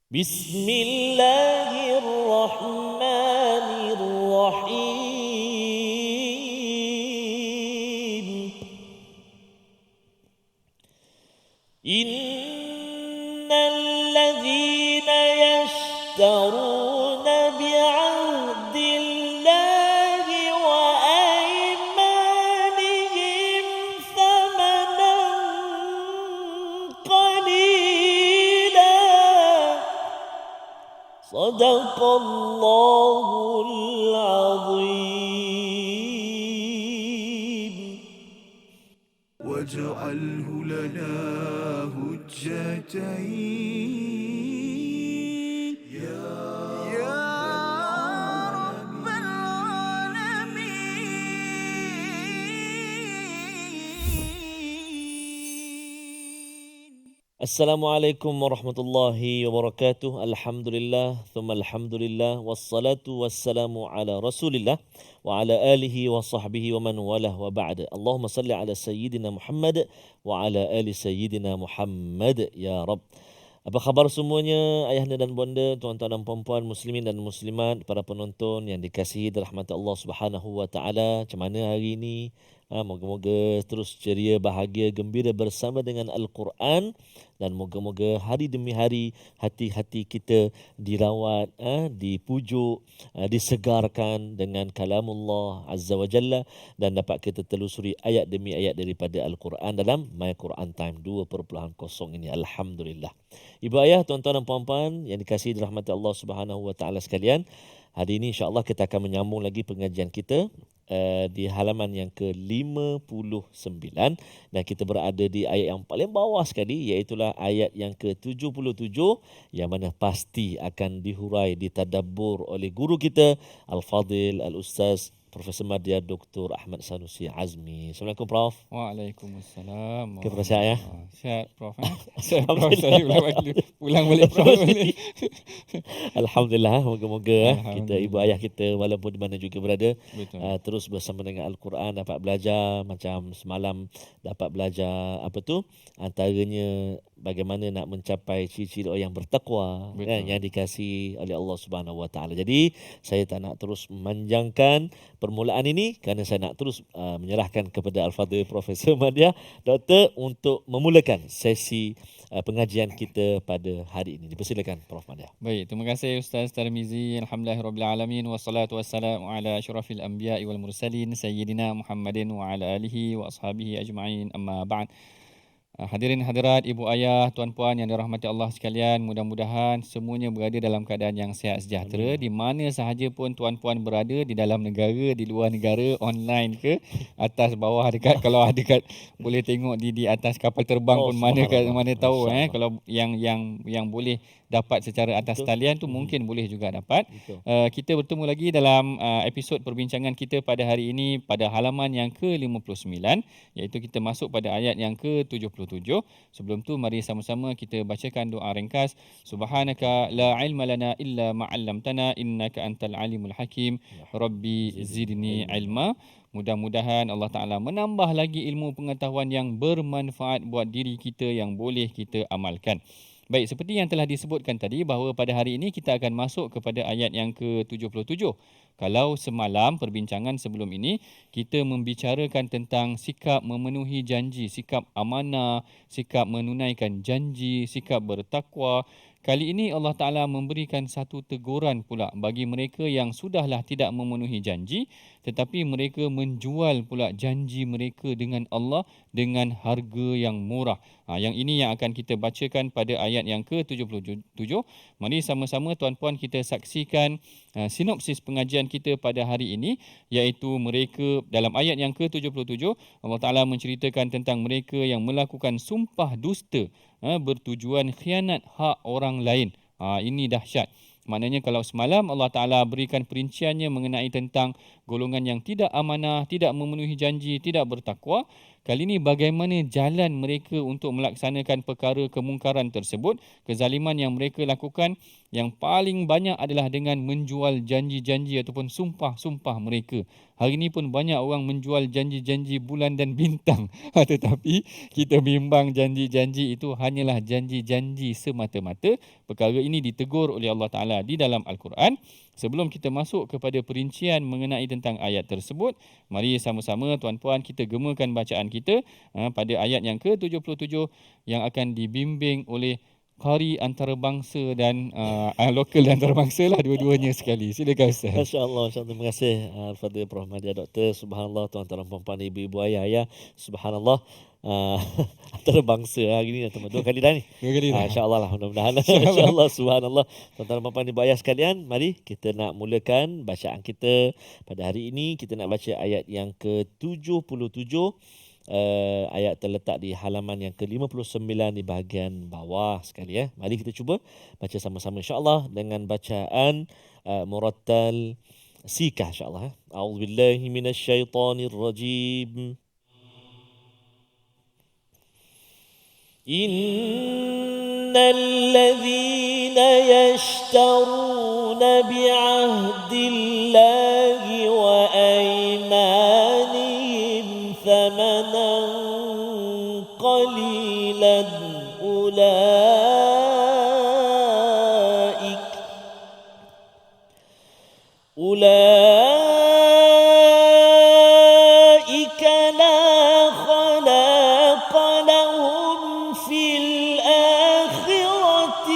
Bismillahirrahmanirrahim. Innal ladzina yashtaruna bi'ahdillahi wa aymanihim thamanan qalila. Sadaqallahul azim. واجعله لنا هجتين يا رب العالمين. Assalamualaikum warahmatullahi wabarakatuh. Alhamdulillah, thumma alhamdulillah, wassalatu wassalamu ala rasulillah wa ala alihi wa sahbihi wa man walah wa ba'da. Allahumma salli ala Sayyidina Muhammad wa ala ali Sayyidina Muhammad ya Rabb. Apa khabar semuanya, ayahanda dan bonda, tuan-tuan dan puan-puan, muslimin dan muslimat, para penonton yang dikasihi dirahmati Allah Subhanahu wa taala. Macam mana hari ini? Moga-moga terus ceria, bahagia, gembira bersama dengan Al-Quran, dan moga-moga hari demi hari hati-hati kita dirawat, dipujuk, disegarkan dengan kalamullah Azza wa Jalla, dan dapat kita telusuri ayat demi ayat daripada Al-Quran dalam My Quran Time 2.0 ini. Alhamdulillah. Ibu ayah, tuan-tuan dan puan-puan yang dikasihi dirahmati Allah Subhanahu wa taala sekalian, hari ini insya-Allah kita akan menyambung lagi pengajian kita di halaman yang ke-59, dan kita berada di ayat yang paling bawah sekali, iaitulah ayat yang ke-77, yang mana pasti akan dihurai, ditadabbur oleh guru kita Al-Fadil Al-Ustaz Profesor Madya Dr. Ahmad Sanusi Azmi. Assalamualaikum Prof. Waalaikumsalam. Kira sihat ya? Sihat Prof. Sihat Prof. Saya ulang balik Prof. Alhamdulillah, moga-moga kita, ibu ayah kita walaupun di mana juga berada, terus bersama dengan Al-Quran, dapat belajar macam semalam, dapat belajar antaranya bagaimana nak mencapai ciri-ciri orang yang bertakwa, kan, yang dikasihi oleh Allah Subhanahu wa taala. Jadi saya tak nak terus memanjangkan permulaan ini, kerana saya nak terus menyerahkan kepada Al-Fadhil Profesor Madya Doktor untuk memulakan sesi pengajian kita pada hari ini. Dipersilakan Prof Madya. Baik, terima kasih Ustaz Tarmizi. Alhamdulillahirabbil alamin, wassalatu wassalamu ala asyrafil anbiya'i wal mursalin sayyidina Muhammadin wa ala alihi wa ashabihi ajma'in. Amma ba'd. Hadirin hadirat, ibu ayah, tuan-puan yang dirahmati Allah sekalian, mudah-mudahan semuanya berada dalam keadaan yang sihat sejahtera. Di mana sahaja pun tuan-puan berada, di dalam negara, di luar negara, online ke, atas bawah dekat, kalau ada dekat boleh tengok di atas kapal terbang pun, mana tahu kalau yang boleh dapat secara atas talian tu mungkin boleh juga dapat. Kita bertemu lagi dalam episod perbincangan kita pada hari ini pada halaman yang ke-59, iaitu kita masuk pada ayat yang ke-77. Sebelum tu mari sama-sama kita bacakan doa ringkas. Subhanaka la ilma lana illa ma 'allamtana innaka antal alimul hakim. Rabbi zidni ilma. Mudah-mudahan Allah Ta'ala menambah lagi ilmu pengetahuan yang bermanfaat buat diri kita, yang boleh kita amalkan. Baik, seperti yang telah disebutkan tadi, bahawa pada hari ini kita akan masuk kepada ayat yang ke-77. Kalau semalam perbincangan sebelum ini kita membicarakan tentang sikap memenuhi janji, sikap amanah, sikap menunaikan janji, sikap bertakwa. Kali ini Allah Ta'ala memberikan satu teguran pula bagi mereka yang sudahlah tidak memenuhi janji, tetapi mereka menjual pula janji mereka dengan Allah dengan harga yang murah. Yang ini yang akan kita bacakan pada ayat yang ke-77. Mari sama-sama tuan-puan kita saksikan sinopsis pengajian kita pada hari ini, iaitu mereka dalam ayat yang ke-77, Allah Ta'ala menceritakan tentang mereka yang melakukan sumpah dusta bertujuan khianat hak orang lain. Ini dahsyat. Maknanya kalau semalam Allah Ta'ala berikan perinciannya mengenai tentang golongan yang tidak amanah, tidak memenuhi janji, tidak bertakwa. Kali ini bagaimana jalan mereka untuk melaksanakan perkara kemungkaran tersebut, kezaliman yang mereka lakukan, yang paling banyak adalah dengan menjual janji-janji ataupun sumpah-sumpah mereka. Hari ini pun banyak orang menjual janji-janji bulan dan bintang. Tetapi kita bimbang janji-janji itu hanyalah janji-janji semata-mata. Perkara ini ditegur oleh Allah Ta'ala di dalam Al-Quran. Sebelum kita masuk kepada perincian mengenai tentang ayat tersebut, mari sama-sama tuan-puan kita gemakan bacaan kita pada ayat yang ke-77 yang akan dibimbing oleh qari antarabangsa dan lokal dan antarabangsa lah, dua-duanya sekali. Silakan Ustaz. Masya-Allah, terima kasih Al-Fadhil Prof. Madia Doktor. Subhanallah, tuan-tuan dan puan-puan, ibu-ibu, ayah-ayah. Subhanallah. Antarabangsa hari ni dua kali dah ni. Dua kali dah. Insya-Allah lah, mudah-mudahan. Insya-Allah, subhanallah. Tuan-tuan dan puan-puan, ibu ayah sekalian, mari kita nak mulakan bacaan kita pada hari ini. Kita nak baca ayat yang ke-77. Ayat terletak di halaman yang ke-59 di bahagian bawah sekali ya. Mari kita cuba baca sama-sama insya-Allah dengan bacaan murattal sikah insya-Allah. A'udzubillahi minasyaitonirrajim. Innalladzina yashtaruna bi'ahdillahi wa aymanihim thamanan qalilan أولئك لا خلاق لهم في الآخرة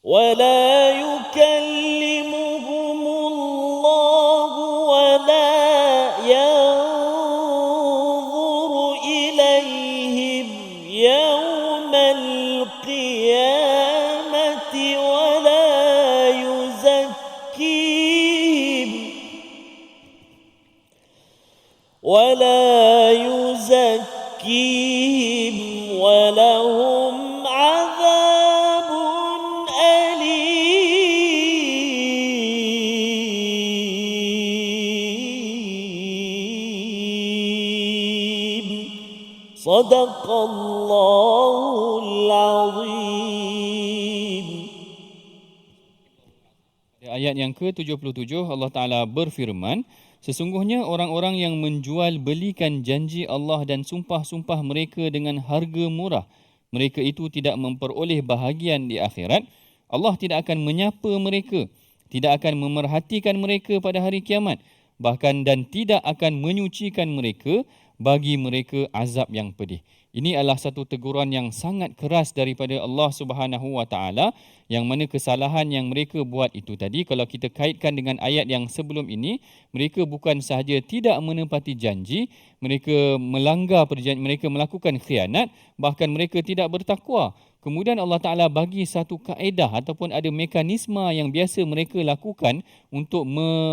ولا يكلمهم الله ولا ينظر إليهم يوم القيامة ولا يزكيهم ولهم عذاب أليم صدق الله العظيم. Ayat yang ke-77 Allah Ta'ala berfirman, sesungguhnya orang-orang yang menjual belikan janji Allah dan sumpah-sumpah mereka dengan harga murah, mereka itu tidak memperoleh bahagian di akhirat. Allah tidak akan menyapa mereka, tidak akan memerhatikan mereka pada hari kiamat, bahkan dan tidak akan menyucikan mereka, bagi mereka azab yang pedih. Ini adalah satu teguran yang sangat keras daripada Allah Subhanahu Wa Taala, yang mana kesalahan yang mereka buat itu tadi, kalau kita kaitkan dengan ayat yang sebelum ini, mereka bukan sahaja tidak menepati janji, mereka melanggar perjanjian, mereka melakukan khianat, bahkan mereka tidak bertakwa. Kemudian Allah Ta'ala bagi satu kaedah ataupun ada mekanisme yang biasa mereka lakukan untuk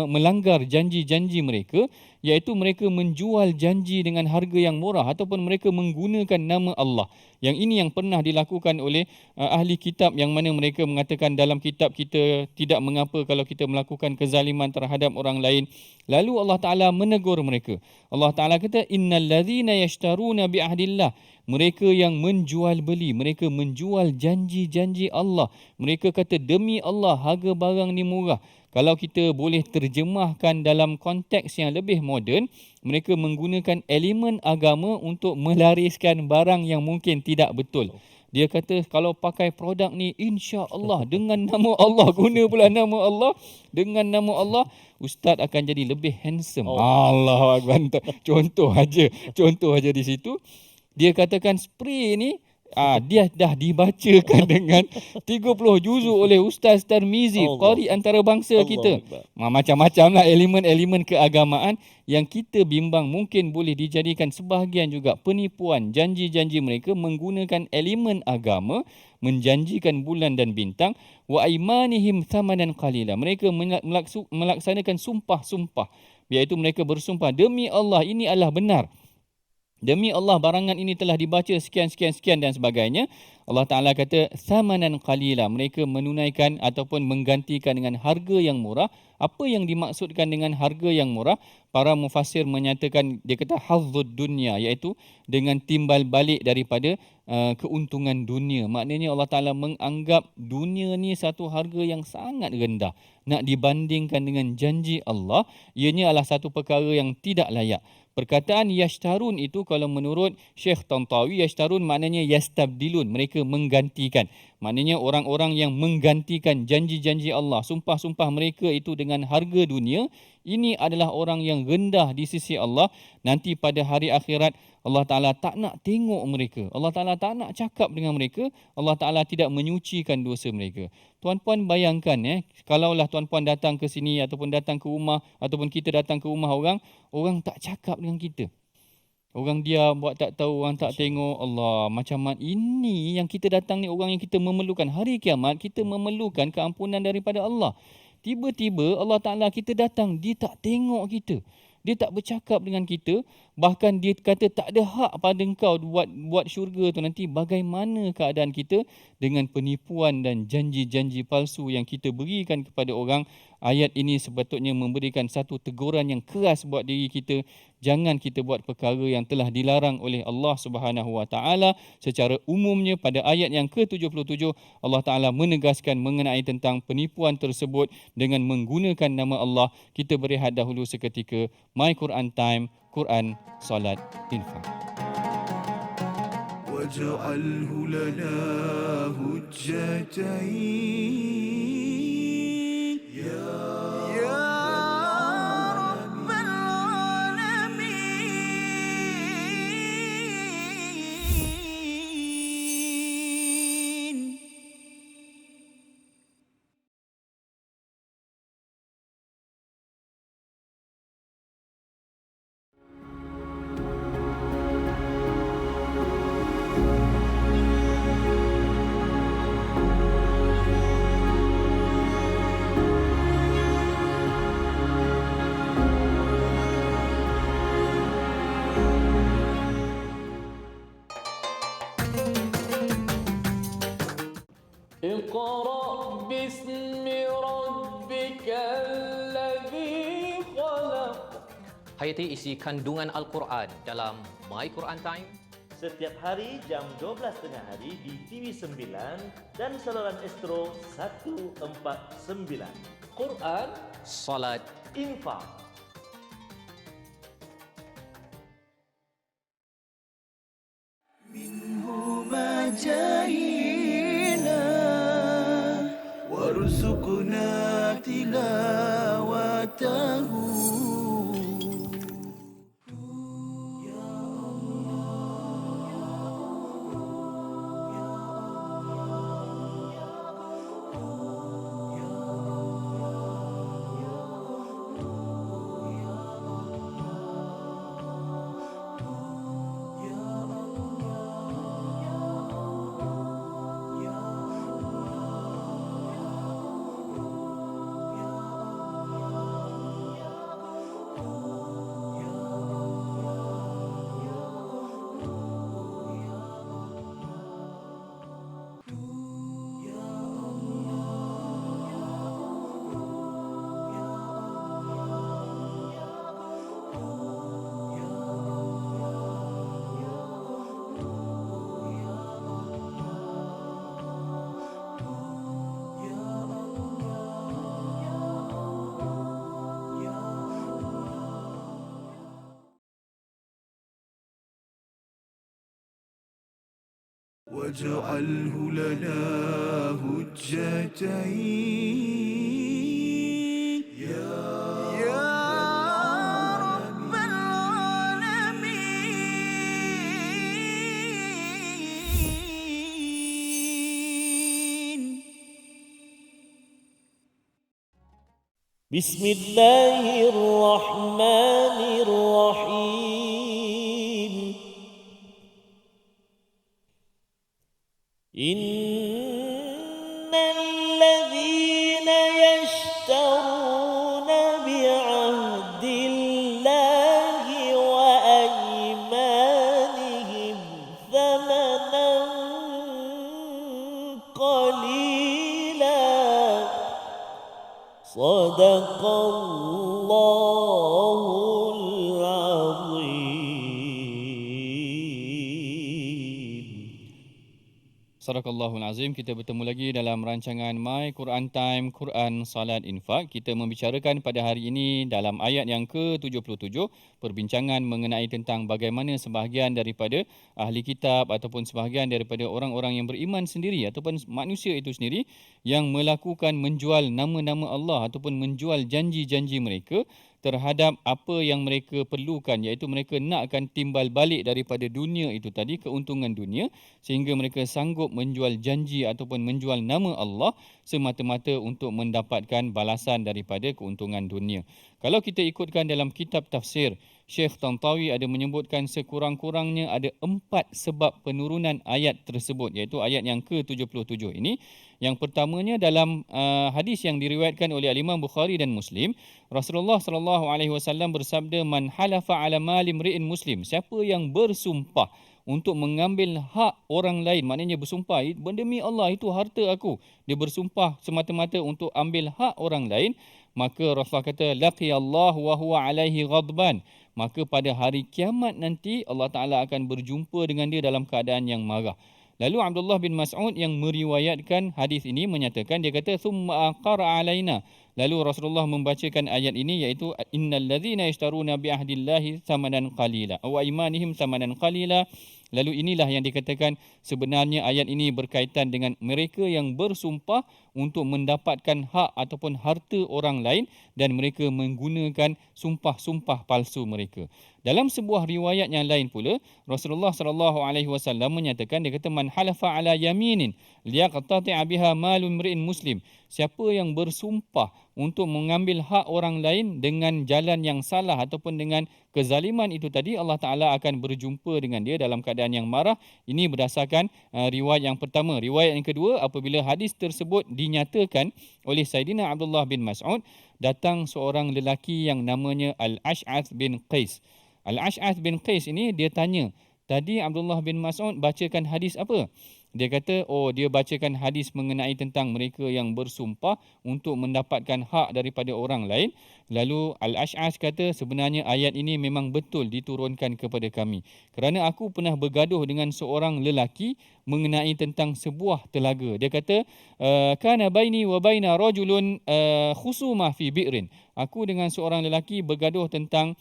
melanggar janji-janji mereka, iaitu mereka menjual janji dengan harga yang murah ataupun mereka menggunakan nama Allah. Yang ini yang pernah dilakukan oleh ahli kitab, yang mana mereka mengatakan dalam kitab kita tidak mengapa kalau kita melakukan kezaliman terhadap orang lain. Lalu Allah Ta'ala menegur mereka. Allah Ta'ala kata, innalladzina yashtaruna bi'ahdillah, mereka yang menjual beli, mereka menjual janji-janji Allah. Mereka kata demi Allah harga barang ni murah. Kalau kita boleh terjemahkan dalam konteks yang lebih moden, mereka menggunakan elemen agama untuk melariskan barang yang mungkin tidak betul. Dia kata kalau pakai produk ni insya-Allah dengan nama Allah, guna pula nama Allah, dengan nama Allah, ustaz akan jadi lebih handsome. Allahu Akbar. Contoh aja di situ. Dia katakan spray ni dia dah dibacakan dengan 30 juzuk oleh Ustaz Tarmizi, qari antarabangsa kita. Macam-macam lah elemen-elemen keagamaan yang kita bimbang mungkin boleh dijadikan sebahagian juga penipuan janji-janji mereka menggunakan elemen agama, menjanjikan bulan dan bintang. Wa aimanihim thamanan qalila, mereka melaksanakan sumpah-sumpah, iaitu mereka bersumpah demi Allah ini adalah benar, Demi Allah barangan ini telah dibaca sekian dan sebagainya. Allah Ta'ala kata thamanan qalila, mereka menunaikan ataupun menggantikan dengan harga yang murah. Apa yang dimaksudkan dengan harga yang murah? Para mufassir menyatakan, dia kata hazzud dunia, iaitu dengan timbal balik daripada keuntungan dunia. Maknanya Allah Ta'ala menganggap dunia ni satu harga yang sangat rendah. Nak dibandingkan dengan janji Allah, ianya adalah satu perkara yang tidak layak. Perkataan yashtarun itu kalau menurut Syekh Tantawi, yashtarun maknanya yastabdilun, mereka menggantikan. Maknanya orang-orang yang menggantikan janji-janji Allah, sumpah-sumpah mereka itu dengan harga dunia, ini adalah orang yang rendah di sisi Allah. Nanti pada hari akhirat Allah Ta'ala tak nak tengok mereka. Allah Ta'ala tak nak cakap dengan mereka. Allah Ta'ala tidak menyucikan dosa mereka. Tuan-puan bayangkan, kalaulah tuan-puan datang ke sini ataupun datang ke rumah ataupun kita datang ke rumah orang, orang tak cakap dengan kita. Orang diam, buat tak tahu, orang tak tengok. Allah, macam mana ini yang kita datang ni, orang yang kita memerlukan. Hari kiamat, kita memerlukan keampunan daripada Allah. Tiba-tiba Allah Ta'ala kita datang, dia tak tengok kita. Dia tak bercakap dengan kita. Bahkan dia kata tak ada hak pada engkau buat syurga tu nanti. Bagaimana keadaan kita dengan penipuan dan janji-janji palsu yang kita berikan kepada orang. Ayat ini sepatutnya memberikan satu teguran yang keras buat diri kita. Jangan kita buat perkara yang telah dilarang oleh Allah Subhanahu Wa Taala. Secara umumnya pada ayat yang ke-77 Allah Taala menegaskan mengenai tentang penipuan tersebut dengan menggunakan nama Allah. Kita berehat dahulu seketika. My Quran Time, Quran, Salat, Infak. واجعله لنا هجتين يا رب العالمين. اقرأ باسم ربك الذي خلق. Hayati isi kandungan Al-Quran dalam My Quran Time. Setiap hari jam 12.30 hari di TV9 dan saluran Astro 149. Quran, Salat. Infak. منهما جاهلا وارزقنا تلاوته. واجعله لنا هجتين يا رب العالمين. بسم الله الرحمن الرحيم. إن الذين يشترون بعهد الله وأيمانهم قليلا صدق الله العظيم. Sadaqallahul Azim. Kita bertemu lagi dalam rancangan My Quran Time, Quran, Salat, Infak. Kita membicarakan pada hari ini dalam ayat yang ke-77, perbincangan mengenai tentang bagaimana sebahagian daripada ahli kitab ataupun sebahagian daripada orang-orang yang beriman sendiri ataupun manusia itu sendiri yang melakukan menjual nama-nama Allah ataupun menjual janji-janji mereka terhadap apa yang mereka perlukan, iaitu mereka nakkan timbal balik daripada dunia itu tadi, keuntungan dunia, sehingga mereka sanggup menjual janji ataupun menjual nama Allah semata-mata untuk mendapatkan balasan daripada keuntungan dunia. Kalau kita ikutkan dalam kitab tafsir, Syekh Tantawi ada menyebutkan sekurang-kurangnya ada 4 sebab penurunan ayat tersebut, iaitu ayat yang ke-77 ini. Yang pertamanya dalam hadis yang diriwayatkan oleh Imam Bukhari dan Muslim, Rasulullah SAW bersabda, man halafa ala mali mri'in muslim, siapa yang bersumpah untuk mengambil hak orang lain, maknanya bersumpah demi Allah itu harta aku, dia bersumpah semata-mata untuk ambil hak orang lain, maka Rasulullah kata laqiyallahu wa huwa alaihi ghadban, maka pada hari kiamat nanti Allah Taala akan berjumpa dengan dia dalam keadaan yang marah. Lalu Abdullah bin Mas'ud yang meriwayatkan hadis ini menyatakan, dia kata thumma qara alaina, lalu Rasulullah membacakan ayat ini, iaitu innal ladzina yashtaruna bi ahdillahi thamanan qalila wa imanihim thamanan qalila. Lalu inilah yang dikatakan sebenarnya ayat ini berkaitan dengan mereka yang bersumpah untuk mendapatkan hak ataupun harta orang lain dan mereka menggunakan sumpah-sumpah palsu mereka. Dalam sebuah riwayat yang lain pula, Rasulullah SAW menyatakan, dia kata man halafa ala yaminin liyaqtati'a biha malun mri'in muslim, siapa yang bersumpah untuk mengambil hak orang lain dengan jalan yang salah ataupun dengan kezaliman itu tadi, Allah Ta'ala akan berjumpa dengan dia dalam keadaan yang marah. Ini berdasarkan riwayat yang pertama. Riwayat yang kedua, apabila hadis tersebut dinyatakan oleh Saidina Abdullah bin Mas'ud, datang seorang lelaki yang namanya Al-Ash'ath bin Qais. Al-Ash'ath bin Qais ini dia tanya, tadi Abdullah bin Mas'ud bacakan hadis apa? Dia kata, dia bacakan hadis mengenai tentang mereka yang bersumpah untuk mendapatkan hak daripada orang lain. Lalu Al-Ash'ath kata, sebenarnya ayat ini memang betul diturunkan kepada kami, kerana aku pernah bergaduh dengan seorang lelaki mengenai tentang sebuah telaga. Dia kata, kana baini wa baina rajulun khusumah fi bi'rin. Aku dengan seorang lelaki bergaduh tentang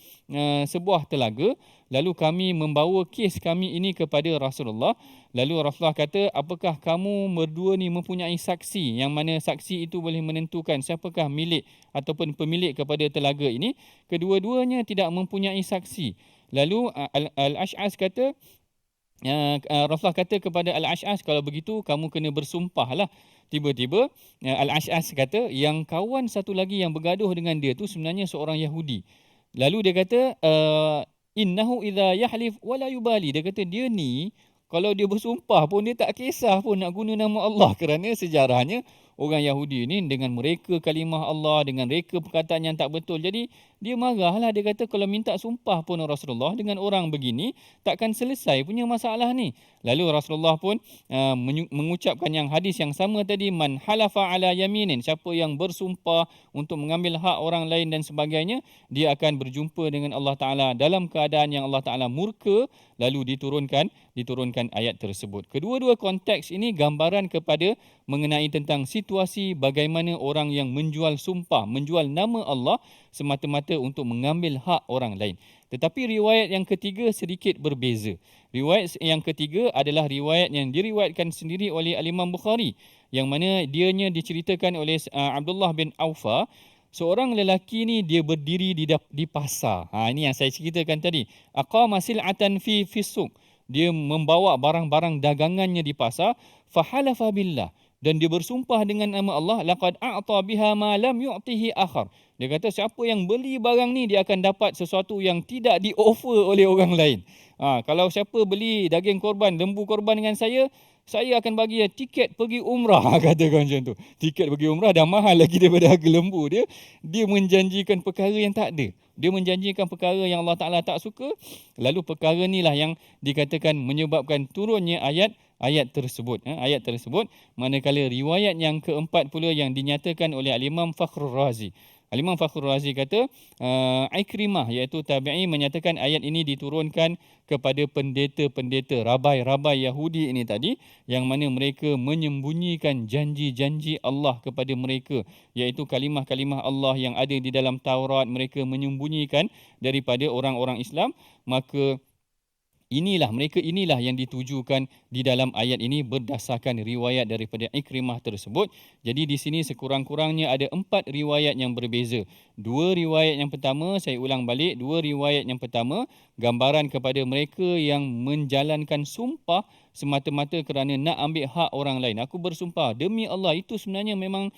sebuah telaga. Lalu kami membawa kes kami ini kepada Rasulullah. Lalu Rasulullah kata, apakah kamu berdua ni mempunyai saksi, yang mana saksi itu boleh menentukan siapakah milik ataupun pemilik kepada telaga ini? Kedua-duanya tidak mempunyai saksi. Lalu Al-Ash'ath kata, Rasulullah kata kepada Al-Ash'ath, kalau begitu kamu kena bersumpahlah. Tiba-tiba Al-Ash'ath kata, yang kawan satu lagi yang bergaduh dengan dia tu sebenarnya seorang Yahudi. Lalu dia kata, innahu idza yahlif wala yubali. Dia kata dia ni kalau dia bersumpah pun dia tak kisah pun nak guna nama Allah, kerana sejarahnya orang Yahudi ni dengan mereka kalimah Allah, dengan reka perkataan yang tak betul. Jadi dia marahlah, dia kata kalau minta sumpah pun Rasulullah dengan orang begini takkan selesai punya masalah ni. Lalu Rasulullah pun mengucapkan yang hadis yang sama tadi, man halafa ala yaminin, siapa yang bersumpah untuk mengambil hak orang lain dan sebagainya, dia akan berjumpa dengan Allah Ta'ala dalam keadaan yang Allah Ta'ala murka. Lalu diturunkan ayat tersebut. Kedua-dua konteks ini gambaran kepada mengenai tentang situasi bagaimana orang yang menjual sumpah, menjual nama Allah semata-mata untuk mengambil hak orang lain. Tetapi riwayat yang ketiga sedikit berbeza. Riwayat yang ketiga adalah riwayat yang diriwayatkan sendiri oleh Al-Imam Bukhari, yang mana dianya diceritakan oleh Abdullah bin Aufa. Seorang lelaki ni dia berdiri di pasar. Ini yang saya ceritakan tadi. Aqama sil'atan fi suq. Dia membawa barang-barang dagangannya di pasar. Fahalafa billah. Dan dia bersumpah dengan nama Allah, laqad a'ta biha ma lam yu'tihi akhar. Dia kata siapa yang beli barang ni dia akan dapat sesuatu yang tidak di-offer oleh orang lain. Kalau siapa beli daging korban, lembu korban dengan saya akan bagi dia tiket pergi umrah, katakan macam tu. Tiket pergi umrah dah mahal lagi daripada harga lembu dia. Dia menjanjikan perkara yang tak ada. Dia menjanjikan perkara yang Allah Ta'ala tak suka. Lalu perkara inilah yang dikatakan menyebabkan turunnya ayat ayat tersebut. Ayat tersebut, manakala riwayat yang keempat pula yang dinyatakan oleh Al-Imam Fakhrul Razi. Al-Imam Fakhrul Razi kata, Ikrimah iaitu tabi'i menyatakan ayat ini diturunkan kepada pendeta-pendeta, rabai-rabai Yahudi ini tadi, yang mana mereka menyembunyikan janji-janji Allah kepada mereka, iaitu kalimah-kalimah Allah yang ada di dalam Taurat, mereka menyembunyikan daripada orang-orang Islam. Maka mereka inilah yang ditujukan di dalam ayat ini berdasarkan riwayat daripada Ikrimah tersebut. Jadi di sini sekurang-kurangnya ada 4 riwayat yang berbeza. 2 riwayat yang pertama, saya ulang balik, 2 riwayat yang pertama gambaran kepada mereka yang menjalankan sumpah semata-mata kerana nak ambil hak orang lain. Aku bersumpah demi Allah, itu sebenarnya memang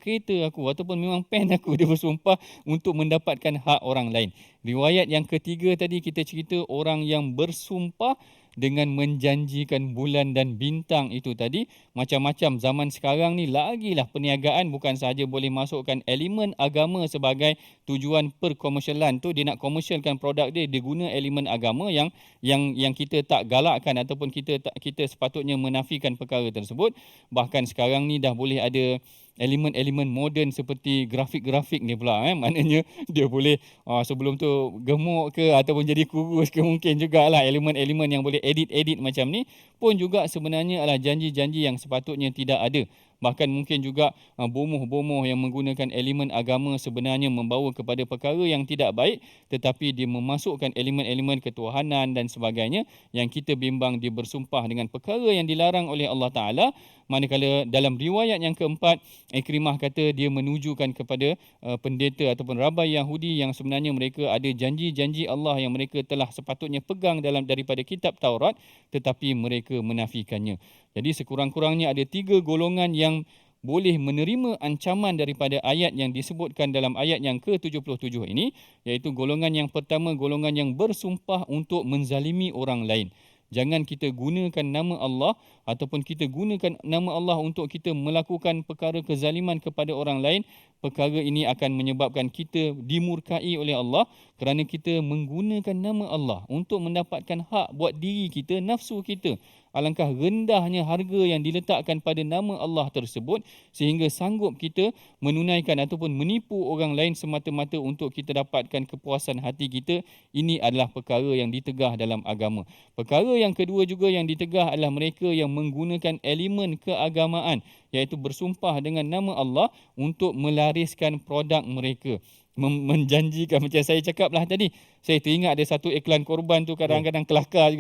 kereta aku ataupun memang pen aku, dia bersumpah untuk mendapatkan hak orang lain. Riwayat yang ketiga tadi kita cerita orang yang bersumpah dengan menjanjikan bulan dan bintang itu tadi. Macam-macam zaman sekarang ni lagilah perniagaan, bukan sahaja boleh masukkan elemen agama sebagai tujuan perkomersialan tu, dia nak komersialkan produk dia guna elemen agama yang kita tak galakkan ataupun kita sepatutnya menafikan perkara tersebut. Bahkan sekarang ni dah boleh ada elemen-elemen moden seperti grafik-grafik ni pula. Maknanya dia boleh sebelum tu gemuk ke ataupun jadi kurus ke, mungkin jugalah elemen-elemen yang boleh edit-edit macam ni pun juga sebenarnya adalah janji-janji yang sepatutnya tidak ada. Bahkan mungkin juga bomoh-bomoh yang menggunakan elemen agama sebenarnya membawa kepada perkara yang tidak baik, tetapi dia memasukkan elemen-elemen ketuhanan dan sebagainya yang kita bimbang dia bersumpah dengan perkara yang dilarang oleh Allah Ta'ala. Manakala dalam riwayat yang keempat, Ikrimah kata dia menujukan kepada pendeta ataupun rabai Yahudi yang sebenarnya mereka ada janji-janji Allah yang mereka telah sepatutnya pegang daripada kitab Taurat, tetapi mereka menafikannya. Jadi sekurang-kurangnya ada 3 golongan yang boleh menerima ancaman daripada ayat yang disebutkan dalam ayat yang ke-77 ini, iaitu golongan yang pertama, golongan yang bersumpah untuk menzalimi orang lain. Jangan kita gunakan nama Allah ataupun kita gunakan nama Allah untuk kita melakukan perkara kezaliman kepada orang lain. Perkara ini akan menyebabkan kita dimurkai oleh Allah kerana kita menggunakan nama Allah untuk mendapatkan hak buat diri kita, nafsu kita. Alangkah rendahnya harga yang diletakkan pada nama Allah tersebut sehingga sanggup kita menunaikan ataupun menipu orang lain semata-mata untuk kita dapatkan kepuasan hati kita. Ini adalah perkara yang ditegah dalam agama. Perkara yang kedua juga yang ditegah adalah mereka yang menggunakan elemen keagamaan, iaitu bersumpah dengan nama Allah untuk melariskan produk mereka. Menjanjikan, macam saya cakap lah tadi, saya teringat ada satu iklan korban tu kadang-kadang kelakar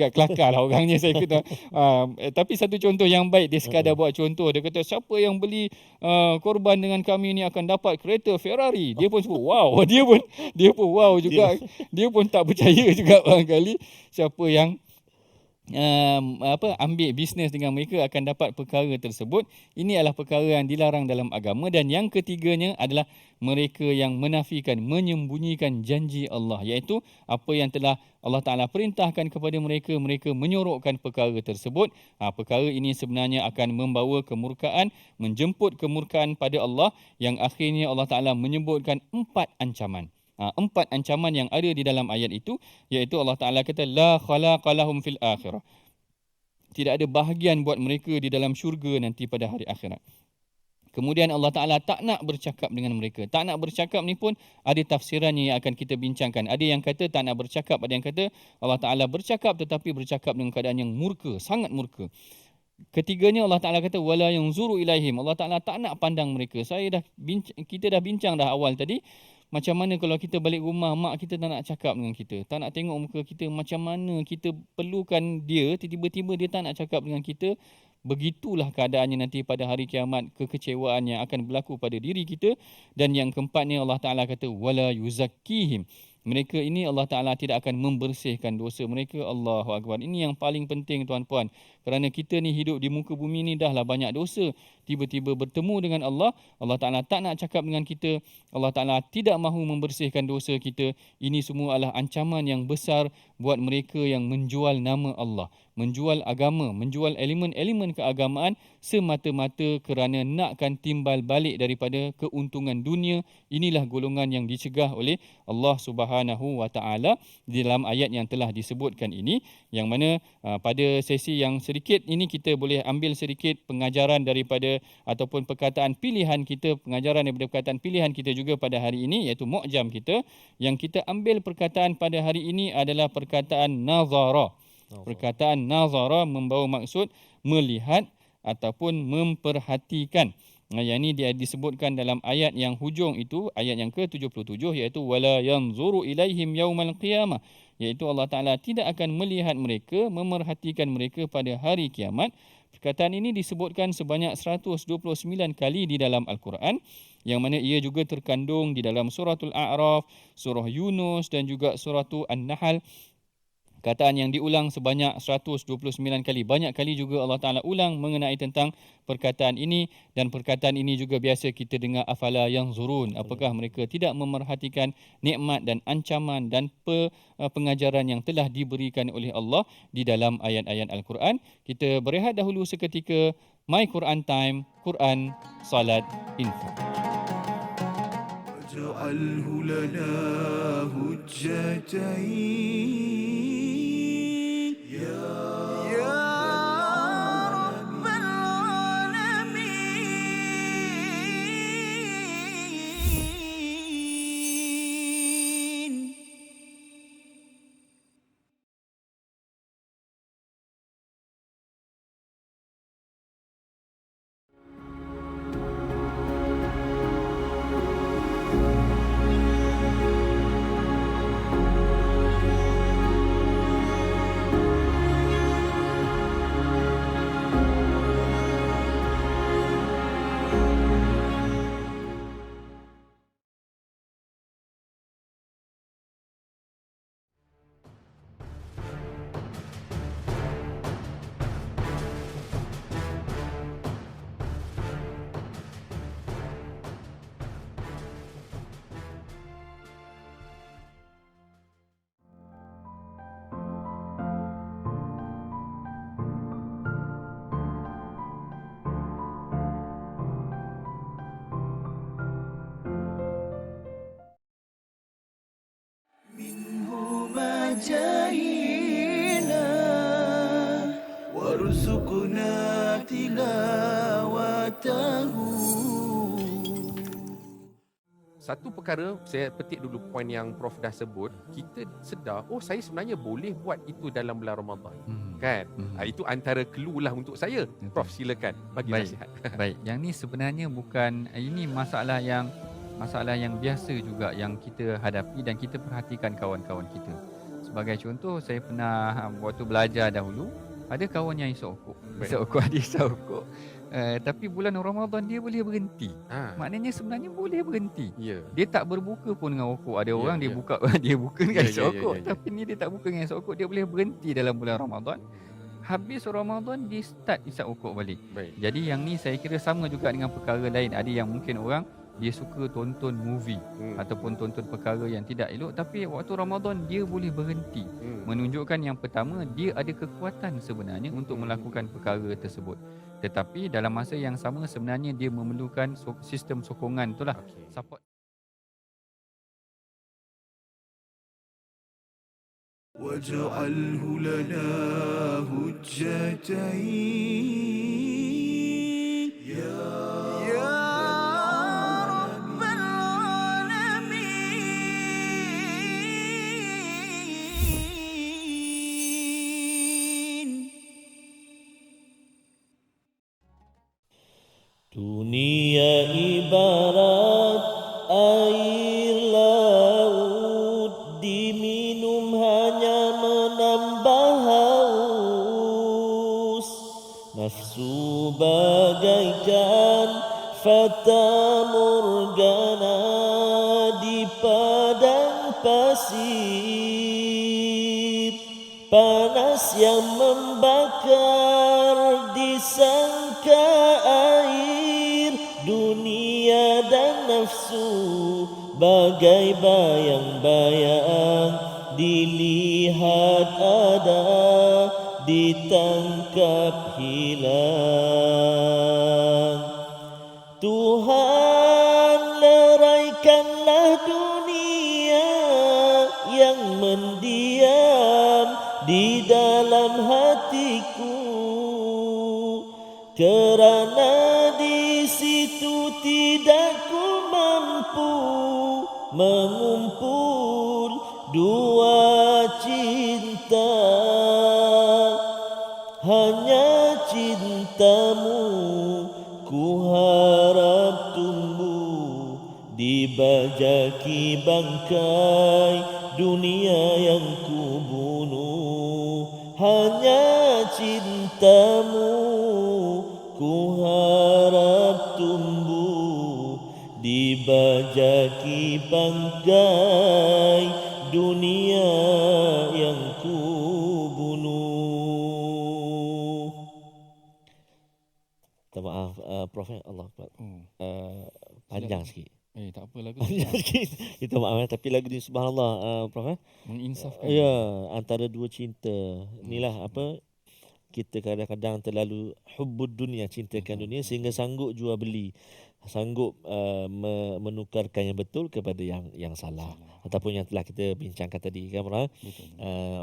lah orangnya, saya kata tapi satu contoh yang baik, dia sekadar buat contoh, dia kata siapa yang beli korban dengan kami ni akan dapat kereta Ferrari. Dia pun sebut wow, dia pun wow juga, dia pun tak percaya juga barangkali siapa yang ambil bisnes dengan mereka akan dapat perkara tersebut. Ini adalah perkara yang dilarang dalam agama. Dan yang ketiganya adalah mereka yang menafikan, menyembunyikan janji Allah, iaitu apa yang telah Allah Ta'ala perintahkan kepada mereka, mereka menyorokkan perkara tersebut. Perkara ini sebenarnya akan membawa kemurkaan, menjemput kemurkaan pada Allah, yang akhirnya Allah Ta'ala menyebutkan 4 ancaman. 4 ancaman yang ada di dalam ayat itu, iaitu Allah Ta'ala kata la khalaqalahum fil akhirah, tidak ada bahagian buat mereka di dalam syurga nanti pada hari akhirat. Kemudian Allah Ta'ala tak nak bercakap dengan mereka. Tak nak bercakap ni pun ada tafsirannya yang akan kita bincangkan. Ada yang kata tak nak bercakap, ada yang kata Allah Ta'ala bercakap tetapi bercakap dengan keadaan yang murka, sangat murka. Ketiganya Allah Ta'ala kata wala yanzuru ilaihim, Allah Ta'ala tak nak pandang mereka. Kita dah bincang dah awal tadi, macam mana kalau kita balik rumah, mak kita tak nak cakap dengan kita, tak nak tengok muka kita, macam mana kita perlukan dia, tiba-tiba dia tak nak cakap dengan kita. Begitulah keadaannya nanti pada hari kiamat, kekecewaan yang akan berlaku pada diri kita. Dan yang keempatnya Allah Ta'ala kata wala yuzakkihim, mereka ini Allah Ta'ala tidak akan membersihkan dosa mereka. Allahu Akbar. Ini yang paling penting tuan-puan. Kerana kita ni hidup di muka bumi ni dahlah banyak dosa. tiba-tiba bertemu dengan Allah, Allah Ta'ala tak nak cakap dengan kita, Allah Ta'ala tidak mahu membersihkan dosa kita. Ini semua adalah ancaman yang besar buat mereka yang menjual nama Allah, menjual agama, menjual elemen-elemen keagamaan semata-mata kerana nakkan timbal balik daripada keuntungan dunia. Inilah golongan yang dicegah oleh Allah Subhanahu Wa Ta'ala di dalam ayat yang telah disebutkan ini, yang mana pada sesi yang sedikit ini kita boleh ambil sedikit pengajaran daripada ataupun perkataan pilihan kita, pengajaran daripada perkataan pilihan kita juga pada hari ini, iaitu mu'jam kita. Yang kita ambil perkataan pada hari ini adalah perkataan nazara. Perkataan nazara membawa maksud melihat ataupun memperhatikan. Yang ini dia disebutkan dalam ayat yang hujung itu, ayat yang ke-77, iaitu wala yanzuru ilaihim yaumal qiyamah, iaitu Allah Ta'ala tidak akan melihat mereka, memerhatikan mereka pada hari kiamat. Perkataan ini disebutkan sebanyak 129 kali di dalam Al-Quran, yang mana ia juga terkandung di dalam suratul A'raf, surah Yunus dan juga suratul An-Nahl. Perkataan yang diulang sebanyak 129 kali. Banyak kali juga Allah Ta'ala ulang mengenai tentang perkataan ini, dan perkataan ini juga biasa kita dengar, afala yanzurun. Apakah mereka tidak memerhatikan nikmat dan ancaman dan pengajaran yang telah diberikan oleh Allah di dalam ayat-ayat Al-Quran. Kita berehat dahulu seketika. My Quran Time, Quran, Salat, Info. واجعله لنا هجتين يا رب العالمين. جاهينا وارزقنا تلاوته. Satu perkara, saya petik dulu poin yang Prof dah sebut, kita sedar, oh saya sebenarnya boleh buat itu dalam bulan Ramadan. Kan? Itu antara clue lah untuk saya. Prof, silakan bagi nasihat. Baik, yang ni sebenarnya bukan, ini masalah yang biasa juga yang kita hadapi dan kita perhatikan kawan-kawan kita. Sebagai contoh, saya pernah waktu belajar dahulu, ada kawan yang isap rokok. Dia isap rokok. Tapi bulan Ramadan dia boleh berhenti. Maknanya sebenarnya boleh berhenti. Dia tak berbuka pun dengan rokok. Ada orang dia buka dia buka dengan isap rokok. Tapi ni dia tak buka dengan isap rokok, dia boleh berhenti dalam bulan Ramadan. Habis Ramadan dia start isap rokok balik. Jadi yang ni saya kira sama juga dengan perkara lain. Ada yang mungkin orang dia suka tonton movie ataupun tonton perkara yang tidak elok, tapi waktu Ramadan dia boleh berhenti. Menunjukkan yang pertama, dia ada kekuatan sebenarnya untuk melakukan perkara tersebut. Tetapi dalam masa yang sama sebenarnya dia memerlukan sistem sokongan itulah, support. واجعله لنا هجتين يا رب العالمين. Dunia ibarat air laut, diminum hanya menambah haus. Nafsu bagaikan fata morgana di padang pasir. Panas yang membakar disangka air. nafsu bagai bayang-bayang, dilihat ada, ditangkap hilang. Tuhan, leraikanlah dunia yang mendiam di dalam hatiku, kerana di situ tidak ku mampu mengumpul dua cinta. Hanya cintamu ku harap tumbuh di bajaki bangkai dunia yang ku bunuh. Hanya cintamu ku harap tumbuh di bajaki bangkai dunia yang ku bunuh. Minta maaf Prof, Allah Akbar. Panjang sikit. Tak apa lagu. Panjang sikit. Minta maaf tapi lagu ni subhanallah Prof. Menginsafkan. Ya, antara dua cinta. Inilah apa, kita kadang-kadang terlalu hubbud dunia, cintakan dunia sehingga sanggup jual beli, sanggup menukarkan yang betul kepada yang salah, ataupun yang telah kita bincangkan tadi kan Prof.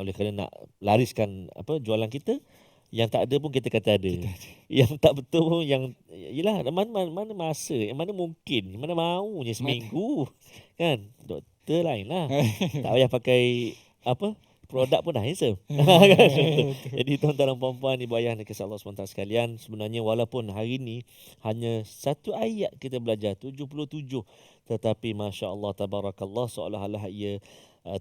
Oleh kerana nak lariskan apa jualan kita, yang tak ada pun kita kata ada. Yang tak betul pun yang yalah, mana masa, yang mana mungkin, mana maunya seminggu kan. Doktor lain lah. Tak payah pakai apa produk pun dah handsome. Jadi tuan-tuan dan puan-puan, ibu ayah dan kisah Allah SWT sekalian, sebenarnya walaupun hari ini hanya satu ayat kita belajar 77, tetapi masya-Allah tabarakallah, seolah-olah ia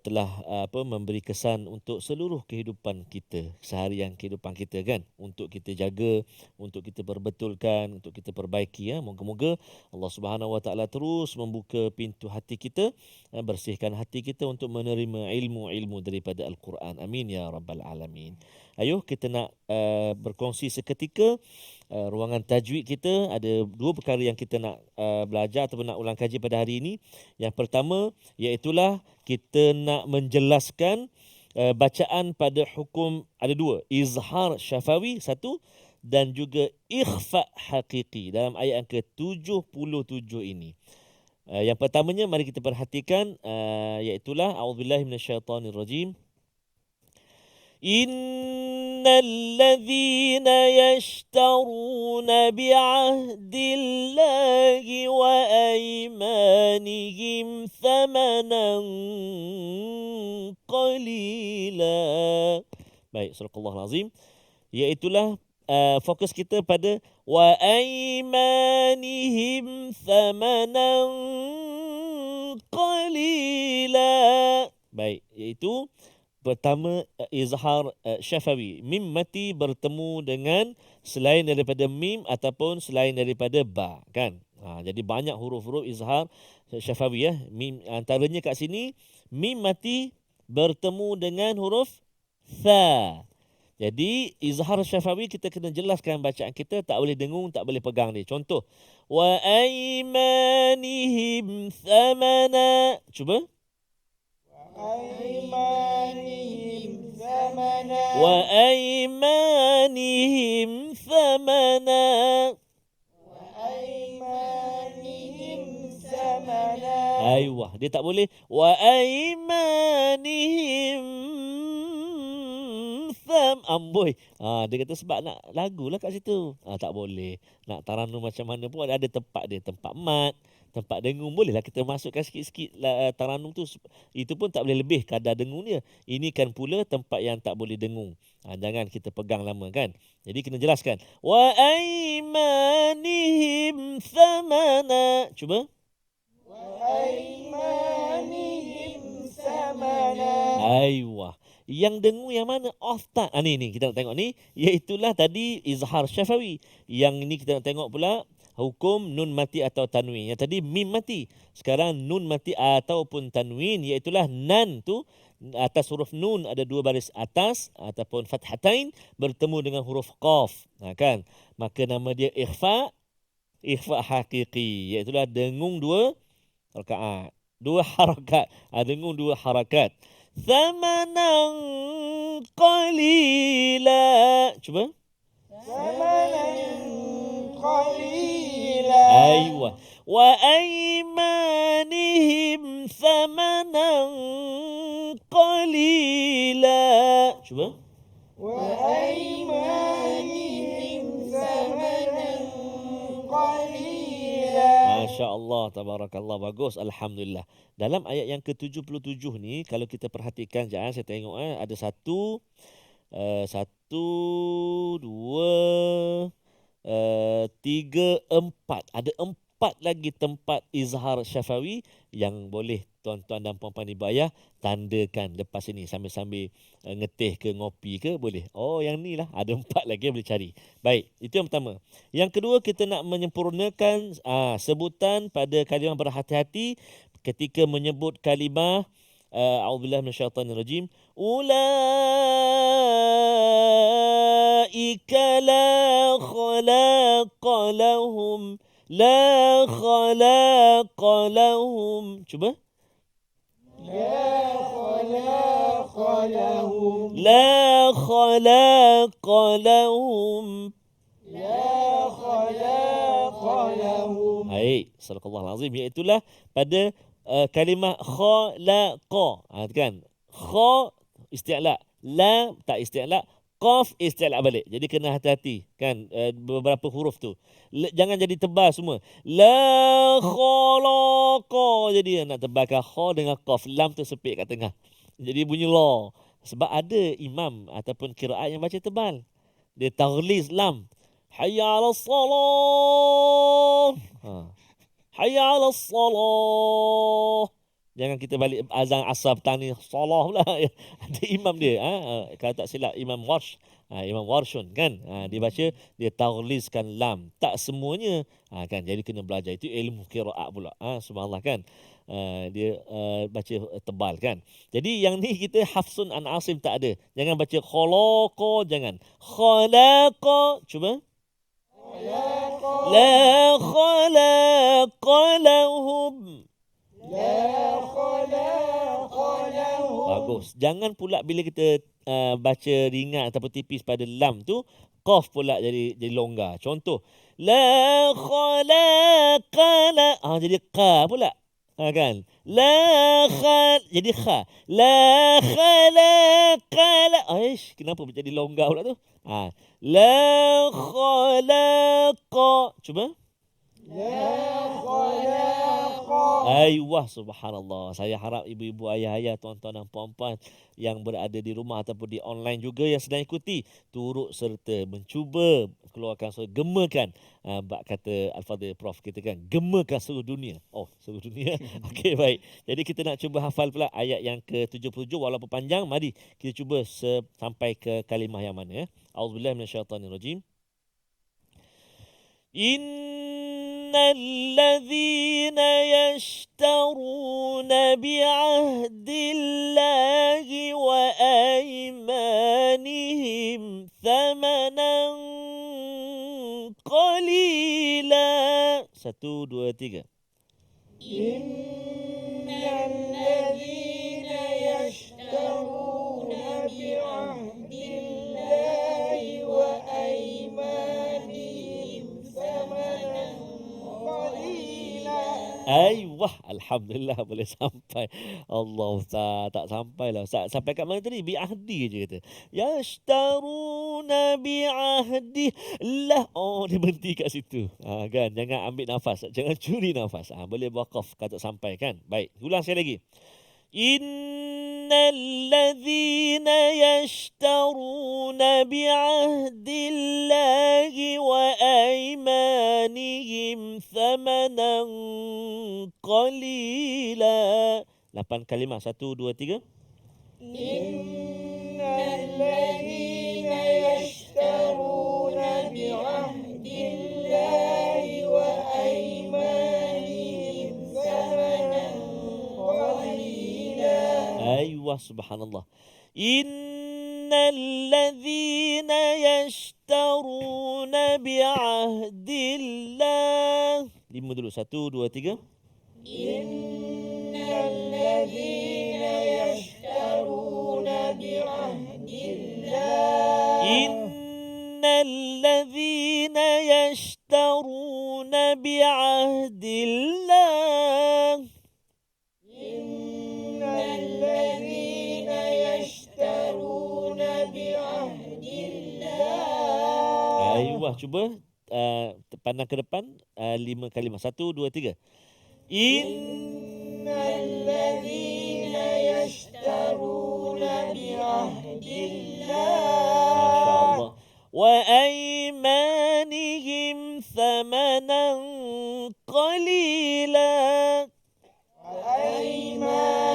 telah memberi kesan untuk seluruh kehidupan kita, seharian kehidupan kita kan, untuk kita jaga, untuk kita perbetulkan, untuk kita perbaiki ya. Moga-moga Allah Subhanahu Wa Taala terus membuka pintu hati kita, bersihkan hati kita untuk menerima ilmu-ilmu daripada Al-Quran. Amin ya rabbal alamin. Ayuh kita nak berkongsi seketika ruangan tajwid kita. Ada dua perkara yang kita nak belajar ataupun nak ulang kaji pada hari ini. Yang pertama iaitulah kita nak menjelaskan bacaan pada hukum, ada dua, izhar syafawi satu, dan juga ikhfa haqiqi dalam ayat yang ke-77 ini. Yang pertamanya mari kita perhatikan, iaitulah a'udzubillahi minasyaitonirrajim. Innalladzina yashtaruna bi'ahdillahi wa aymanihim thamanan qalila. Baik, surah Azim. Iaitulah fokus kita pada wa aymanihim thamanan qalila. Baik, iaitu pertama izhar syafawi, mim mati bertemu dengan selain daripada mim ataupun selain daripada ba kan. Jadi banyak huruf-huruf izhar syafawi ya. Mim antaranya kat sini mim mati bertemu dengan huruf tha. Jadi izhar syafawi kita kena jelaskan bacaan kita, tak boleh dengung, tak boleh pegang dia. Contoh wa aymanihim thamana. Cuba. Wa aymanihim thamana. Aywa, dia tak boleh wa aymanihim amboi. Dia kata sebab nak lagu lah kat situ. Tak boleh. Nak taranum macam mana pun ada tempat dia, tempat mat, tempat dengung, bolehlah kita masukkan sikit-sikit taranum tu. Itu pun tak boleh lebih kadar dengung dia. Ini kan pula tempat yang tak boleh dengung. Jangan kita pegang lama kan. Jadi kena jelaskan. Wa aymanihim thamana. Cuba. Wa aymanihim thamana. Aywa. Yang dengung yang mana? Ofta. Ni kita nak tengok ni. Iaitulah tadi izhar syafawi. Yang ini kita nak tengok pula hukum nun mati atau tanwin. Yang tadi mim mati. Sekarang nun mati ataupun tanwin. Iaitulah nan tu. Atas huruf nun ada dua baris atas ataupun fathatain bertemu dengan huruf qaf. Kan? Maka nama dia ikhfa haqiqi. Iaitulah dengung dua rakaat. Dua harakat. Dengung dua harakat. Thamanan qalila. Cuba. Aywa. Wa aymanihim thamanan qalila. Cuba. Masya Allah, tabarakallah, bagus, alhamdulillah. Dalam ayat yang ke-77 ni, kalau kita perhatikan, jangan saya tengok ada satu, dua, tiga, empat. Ada empat lagi tempat izhar syafawi yang boleh tuan-tuan dan puan-puan ibu ayah tandakan lepas ini sambil-sambil ngeteh ke ngopi ke boleh. Oh, yang ni lah. Ada empat lagi yang boleh cari. Baik, itu yang pertama. Yang kedua, kita nak menyempurnakan sebutan pada kalimah berhati-hati ketika menyebut kalimah a'udzubillahi minasyaitanirrajim. Ulaika la khalaqa lahum. La khalaqa lahum. Cuba. La khalaqa lahum. Baik, sadaqallahul azim. Iaitulah pada kalimah khalaqa. Kan? Kha isti'la, la tak isti'la, qaf isti'la balik. Jadi kena hati-hati kan beberapa huruf tu. Jangan jadi tebal semua. La khalaqa. Jadi nak tebalkan kha dengan qaf, lam tersepit kat tengah. Jadi bunyi la. Sebab ada imam ataupun qiraat yang baca tebal. Dia taghliz lam. Hayya 'alas salah. Hayya 'alas salah. Jangan kita balik azan asar petang ni salah pula. Ada imam dia. Kalau tak silap Imam Warsh. Imam Warshun kan. Dia baca, dia taghlizkan lam. Tak semuanya. Kan. Jadi kena belajar. Itu ilmu qiraat pula. Subhanallah kan. Dia baca tebal kan. Jadi yang ni kita hafsun an Asim tak ada. Jangan baca khalaqa. Jangan. Khalaqa. Cuba. La khalaqa lahum. Bagus. Jangan pula bila kita baca ringan ataupun tipis pada lam tu, qaf pula jadi longgar. Contoh, la khalaqala. Jadi qa pula. Kan? La khal jadi kha. La khalaqala. Kenapa jadi longgar pula tu? La khalaqa. Cuba. Ayuh, subhanallah. Saya harap ibu-ibu, ayah-ayah, tuan-tuan dan puan-puan yang berada di rumah ataupun di online juga yang sedang ikuti, turut serta mencuba keluarkan suara, gemakan. Bak kata Al-Fadhil Prof kita kan, gemakan seluruh dunia. Oh, seluruh dunia. Okey, baik. Jadi kita nak cuba hafal pula ayat yang ke-77 walaupun panjang. Mari kita cuba sampai ke kalimah yang mana ya. A'udzubillahi minasyaitanirrajim. الذين يشترون بعهد الله وأيمانهم ثمنا قليلا. 1, 2, 3. إن الذين يشترون بعهد الله وأيمانهم ثمنا Ayuh, alhamdulillah boleh sampai. Allah Ustaz, tak sampailah Ustaz. Sampai kat mana tadi? Bi'ahdi je kata. Yashtaruna bi'ahdi lah. Oh, dia berhenti kat situ. Kan, jangan ambil nafas, jangan curi nafas. Boleh waqaf kata sampai kan. Baik, ulang sekali lagi. Innalladzina yashtaruna bi'ahdillahi wa aymanihim thamanan qalila. 8 kalimah. 1, 2, 3. Innalladzina yashtaruna bi'ahdillahi wa aymanihim thamanan qalila. Ayuh, subhanallah. Innalladzina yashtaruna bi'ahdillah. 5 dulu. 1, 2, 3. إن الذين يشترون بعهد الله إن الذين يشترون بعهد الله إن الذين يشترون بعهد الله. Ayuh, cuba pandang ke depan 5 kalimah. 1, 2, 3. إن الذين يشترون بعهد الله وأيمانهم ثمنا قليلا وأيمانهم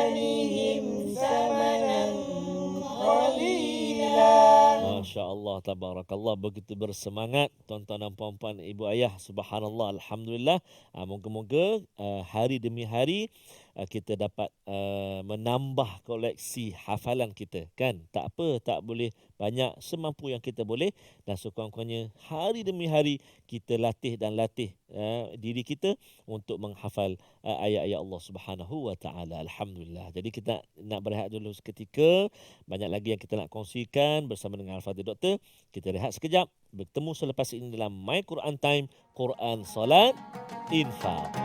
ثمنا قليلا. Masya Allah, tabarakallah, begitu bersemangat tuan-tuan dan puan-puan, ibu ayah, subhanallah, alhamdulillah. Moga-moga hari demi hari kita dapat menambah koleksi hafalan kita, kan? Tak apa, tak boleh banyak, semampu yang kita boleh, dan sekurang-kurangnya hari demi hari kita latih dan latih diri kita untuk menghafal ayat-ayat Allah Subhanahu wa taala. Alhamdulillah. Jadi kita nak berehat dulu seketika. Banyak lagi yang kita nak kongsikan bersama dengan Al-Fadhil Doktor. Kita rehat sekejap. Bertemu selepas ini dalam My Quran Time, Quran Salat Infaq.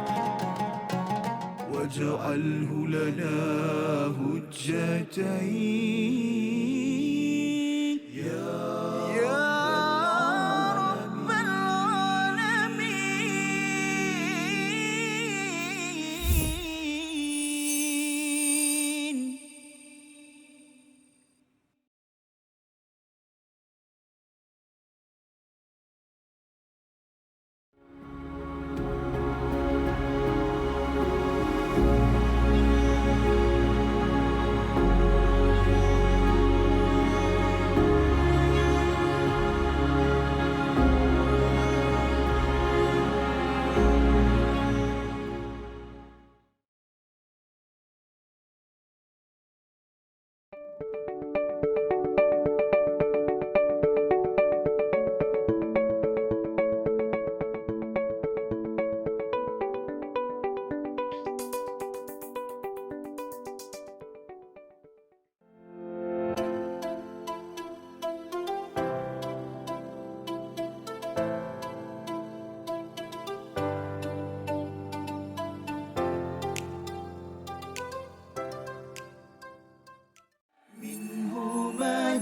واجعله لنا هجتين يا رب العالمين.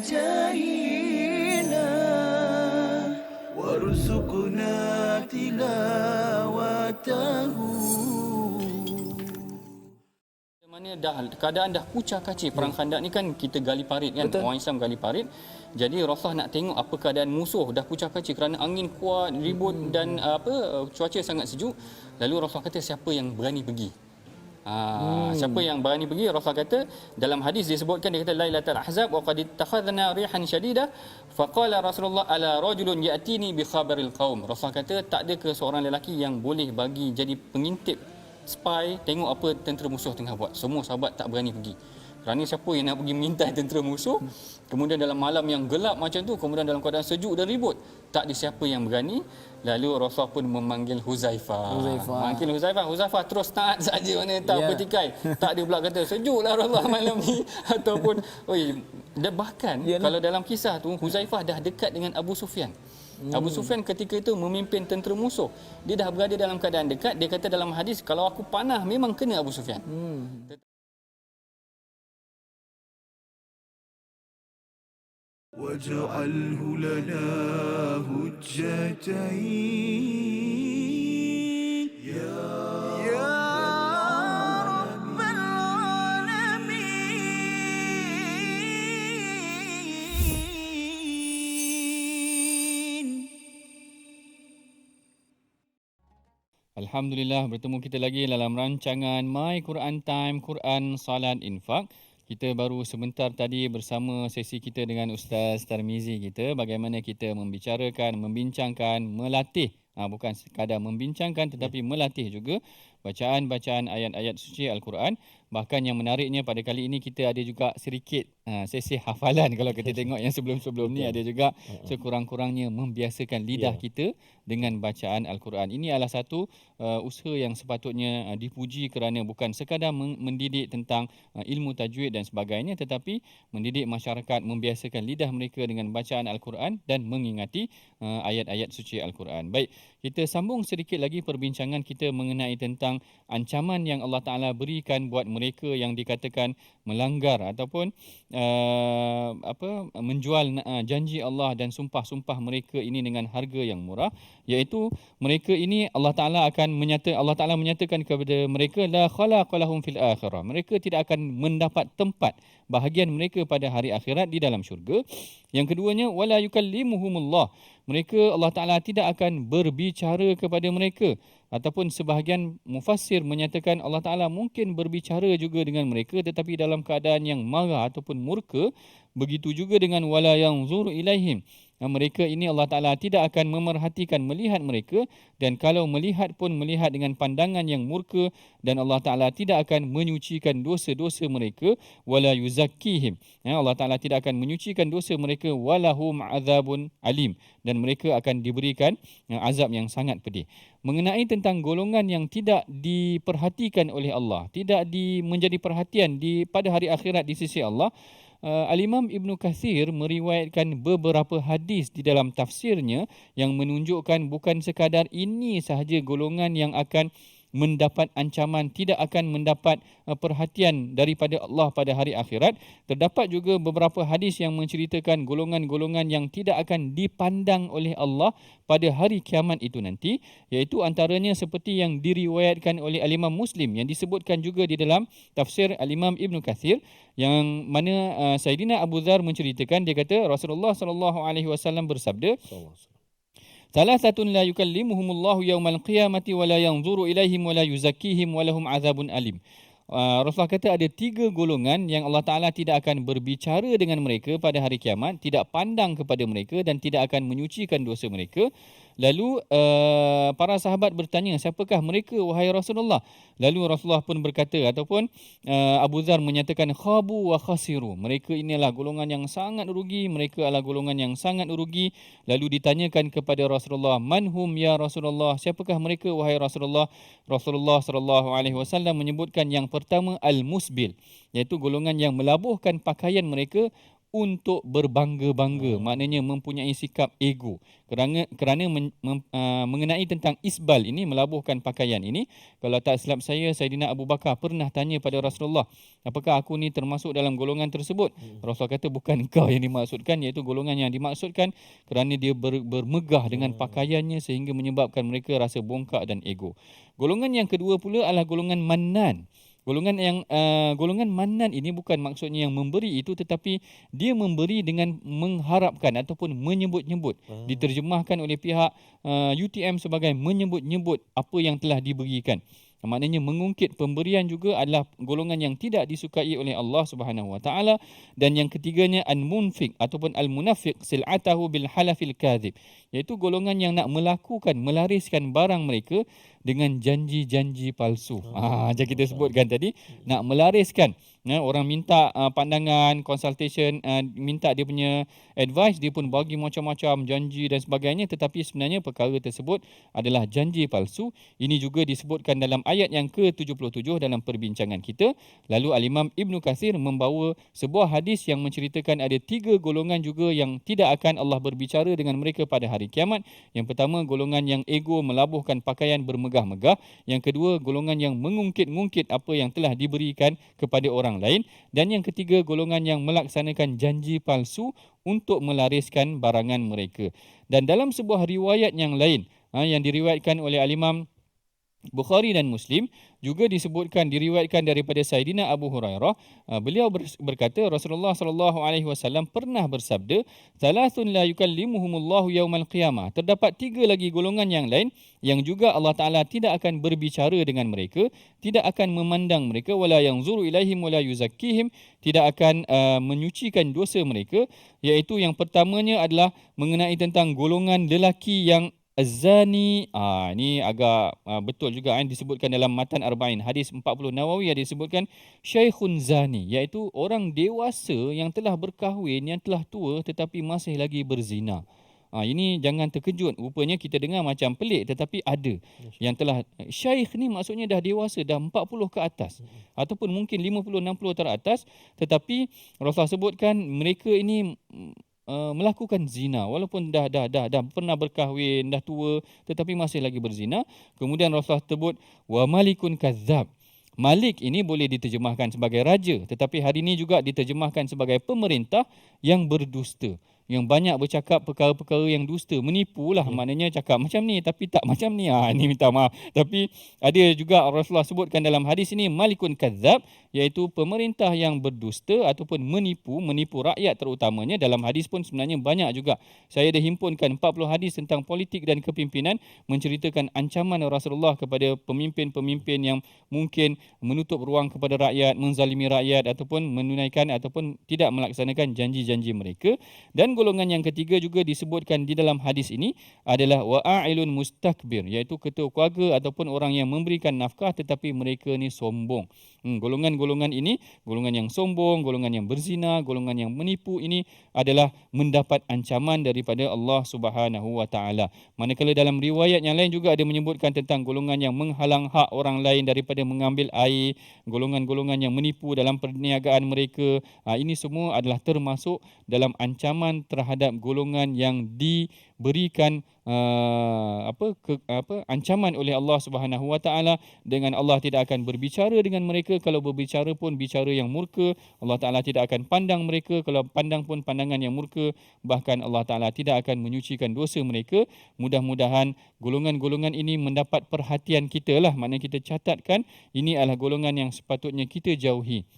جاهينا وارزقنا تلاوته. Mana keadaan dah kucar kacir. Perang Khandak ni kan kita gali parit kan. Betul. Orang Islam gali parit. Jadi Rasulullah nak tengok apa keadaan musuh dah kucar kacir kerana angin kuat, ribut dan cuaca sangat sejuk. Lalu Rasulullah kata siapa yang berani pergi? Siapa yang berani pergi? Rasulullah kata dalam hadis disebutkan, dia kata Lailatul Ahzab wa qad ittakhadna rihan shadida faqala Rasulullah ala rajulun ya'tini bi khabaril qaum. Rasulullah kata tak ada ke seorang lelaki yang boleh bagi jadi pengintip, spy, tengok apa tentera musuh tengah buat. Semua sahabat tak berani pergi. Kerana siapa yang nak pergi mengintai tentera musuh, kemudian dalam malam yang gelap macam tu, kemudian dalam keadaan sejuk dan ribut, tak ada siapa yang berani. Lalu Rasulullah pun memanggil Huzaifah. Manggil Huzaifah terus taat saja, mana tak bertikai. Tak ada pula kata sejuklah Rasulullah malam ni ataupun bahkan kalau dalam kisah tu Huzaifah dah dekat dengan Abu Sufyan. Abu Sufyan ketika itu memimpin tentera musuh. Dia dah berada dalam keadaan dekat. Dia kata dalam hadis, kalau aku panah memang kena Abu Sufyan. واجعله لنا هجتين يا رب العالمين. Alhamdulillah, bertemu kita lagi dalam rancangan My Quran Time, Quran Salat Infaq. Kita baru sebentar tadi bersama sesi kita dengan Ustaz Tarmizi kita, bagaimana kita membicarakan, membincangkan, melatih. Bukan sekadar membincangkan tetapi melatih juga bacaan-bacaan ayat-ayat suci Al-Quran Bahkan yang menariknya pada kali ini kita ada juga sedikit sesi hafalan. Kalau kita tengok yang sebelum-sebelum ni ada juga sekurang-kurangnya membiasakan lidah kita dengan bacaan Al-Quran. Ini adalah satu usaha yang sepatutnya dipuji kerana bukan sekadar mendidik tentang ilmu tajwid dan sebagainya, tetapi mendidik masyarakat membiasakan lidah mereka dengan bacaan Al-Quran dan mengingati ayat-ayat suci Al-Quran. Baik, kita sambung sedikit lagi perbincangan kita mengenai tentang ancaman yang Allah Ta'ala berikan buat mereka yang dikatakan melanggar ataupun menjual janji Allah dan sumpah-sumpah mereka ini dengan harga yang murah, iaitu mereka ini Allah Ta'ala menyatakan kepada mereka la khalaqa lahum fil akhirah. Mereka tidak akan mendapat tempat bahagian mereka pada hari akhirat di dalam syurga. Yang keduanya wala yukallimuhumullah. Mereka Allah Ta'ala tidak akan berbicara kepada mereka, ataupun sebahagian mufassir menyatakan Allah Ta'ala mungkin berbicara juga dengan mereka tetapi dalam keadaan yang marah ataupun murka. Begitu juga dengan wala yanzuru ilaihim. Mereka ini Allah Ta'ala tidak akan memerhatikan melihat mereka, dan kalau melihat pun melihat dengan pandangan yang murka, dan Allah Ta'ala tidak akan menyucikan dosa-dosa mereka wala yuzakkihim. Allah Ta'ala tidak akan menyucikan dosa mereka walahum azabun alim, dan mereka akan diberikan azab yang sangat pedih. Mengenai tentang golongan yang tidak diperhatikan oleh Allah, tidak menjadi perhatian pada hari akhirat di sisi Allah, Al-Imam Ibn Kathir meriwayatkan beberapa hadis di dalam tafsirnya yang menunjukkan bukan sekadar ini sahaja golongan yang akan mendapat ancaman, tidak akan mendapat perhatian daripada Allah pada hari akhirat. Terdapat juga beberapa hadis yang menceritakan golongan-golongan yang tidak akan dipandang oleh Allah pada hari kiamat itu nanti, iaitu antaranya seperti yang diriwayatkan oleh Al-Imam Muslim yang disebutkan juga di dalam tafsir Al-Imam Ibn Kathir, yang mana Sayyidina Abu Dzar menceritakan, dia kata Rasulullah SAW bersabda, Salasatun la yukallimuhumullahu yawmal qiyamati wa la yanzuru ilaihim wa la yuzakkihim wa lahum azabun alim. Rasulullah kata ada 3 golongan yang Allah Ta'ala tidak akan berbicara dengan mereka pada hari kiamat, tidak pandang kepada mereka dan tidak akan menyucikan dosa mereka. Lalu para sahabat bertanya, siapakah mereka wahai Rasulullah? Lalu Rasulullah pun berkata, ataupun Abu Dzar menyatakan, khabu wa khasiru. Mereka inilah golongan yang sangat rugi, mereka adalah golongan yang sangat rugi. Lalu ditanyakan kepada Rasulullah, manhum ya Rasulullah? Siapakah mereka wahai Rasulullah? Rasulullah SAW menyebutkan yang pertama al-musbil, iaitu golongan yang melabuhkan pakaian mereka untuk berbangga-bangga, maknanya mempunyai sikap ego. Kerana mengenai tentang isbal ini, melabuhkan pakaian ini, kalau tak silap saya, Sayyidina Abu Bakar pernah tanya pada Rasulullah, apakah aku ni termasuk dalam golongan tersebut? Rasulullah kata bukan kau yang dimaksudkan, iaitu golongan yang dimaksudkan kerana dia bermegah dengan pakaiannya sehingga menyebabkan mereka rasa bongkak dan ego. Golongan yang kedua pula adalah golongan mannan. Golongan mannan ini bukan maksudnya yang memberi itu, tetapi dia memberi dengan mengharapkan ataupun menyebut-nyebut. Diterjemahkan oleh pihak UTM sebagai menyebut-nyebut apa yang telah diberikan. Maknanya mengungkit pemberian juga adalah golongan yang tidak disukai oleh Allah Subhanahu Wa Taala. Dan yang ketiganya al-munfiq ataupun al-munafiq sil'atahu bil halafil kadhib, iaitu golongan yang nak melariskan barang mereka dengan janji-janji palsu. Macam kita sebutkan tadi, nak melariskan. Orang minta pandangan, consultation, minta dia punya advice, dia pun bagi macam-macam janji dan sebagainya, tetapi sebenarnya perkara tersebut adalah janji palsu. Ini juga disebutkan dalam ayat yang ke-77 dalam perbincangan kita. Lalu Al-Imam Ibn Kathir membawa sebuah hadis yang menceritakan ada 3 golongan juga yang tidak akan Allah berbicara dengan mereka pada hari kiamat. Yang pertama, golongan yang ego, melabuhkan pakaian bermegah-megah. Yang kedua, golongan yang mengungkit-ngungkit apa yang telah diberikan kepada orang lain. Dan yang ketiga, golongan yang melaksanakan janji palsu untuk melariskan barangan mereka. Dan dalam sebuah riwayat yang lain yang diriwayatkan oleh Al-Imam Bukhari dan Muslim, juga diriwayatkan daripada Sayyidina Abu Hurairah, beliau berkata Rasulullah SAW pernah bersabda, "Thalathun la yukallimuhumullahu yaumal qiyamah." Terdapat 3 lagi golongan yang lain yang juga Allah Taala tidak akan berbicara dengan mereka, tidak akan memandang mereka, wala yanzuru ilaihim wala yuzakkihim, tidak akan menyucikan dosa mereka, iaitu yang pertamanya adalah mengenai tentang golongan lelaki yang Az-zani, ini agak betul juga disebutkan dalam Matan Arba'in. Hadis 40 Nawawi ada disebutkan Syekhun zani, iaitu orang dewasa yang telah berkahwin, yang telah tua tetapi masih lagi berzina. Ini jangan terkejut. Rupanya kita dengar macam pelik tetapi ada. Yang telah syekh ni maksudnya dah dewasa, dah 40 ke atas. Ataupun mungkin 50-60 teratas. Tetapi Rasulullah sebutkan mereka ini melakukan zina walaupun dah pernah berkahwin, dah tua tetapi masih lagi berzina. Kemudian Rasulullah sebut wa malikun kadzab. Malik ini boleh diterjemahkan sebagai raja, tetapi hari ini juga diterjemahkan sebagai pemerintah yang berdusta, yang banyak bercakap perkara-perkara yang dusta, menipulah, maknanya cakap macam ni tapi tak macam ni. Ini minta maaf. Tapi ada juga Rasulullah sebutkan dalam hadis ini malikun kadzab, iaitu pemerintah yang berdusta ataupun menipu rakyat terutamanya. Dalam hadis pun sebenarnya banyak juga. Saya dah himpunkan 40 hadis tentang politik dan kepimpinan, menceritakan ancaman Rasulullah kepada pemimpin-pemimpin yang mungkin menutup ruang kepada rakyat, menzalimi rakyat ataupun menunaikan ataupun tidak melaksanakan janji-janji mereka. Dan golongan yang ketiga juga disebutkan di dalam hadis ini adalah wa'ailun mustakbir, iaitu ketua keluarga ataupun orang yang memberikan nafkah tetapi mereka ni sombong. Golongan-golongan ini, golongan yang sombong, golongan yang berzina, golongan yang menipu ini adalah mendapat ancaman daripada Allah Subhanahu Wa Taala. Manakala dalam riwayat yang lain juga ada menyebutkan tentang golongan yang menghalang hak orang lain daripada mengambil air, golongan-golongan yang menipu dalam perniagaan mereka. Ini semua adalah termasuk dalam ancaman terhadap golongan yang diberikan ancaman oleh Allah Subhanahu Wa Taala, dengan Allah tidak akan berbicara dengan mereka, kalau berbicara pun bicara yang murka. Allah Taala tidak akan pandang mereka, kalau pandang pun pandangan yang murka. Bahkan Allah Taala tidak akan menyucikan dosa mereka. Mudah-mudahan golongan-golongan ini mendapat perhatian kita lah, maknanya kita catatkan ini adalah golongan yang sepatutnya kita jauhi.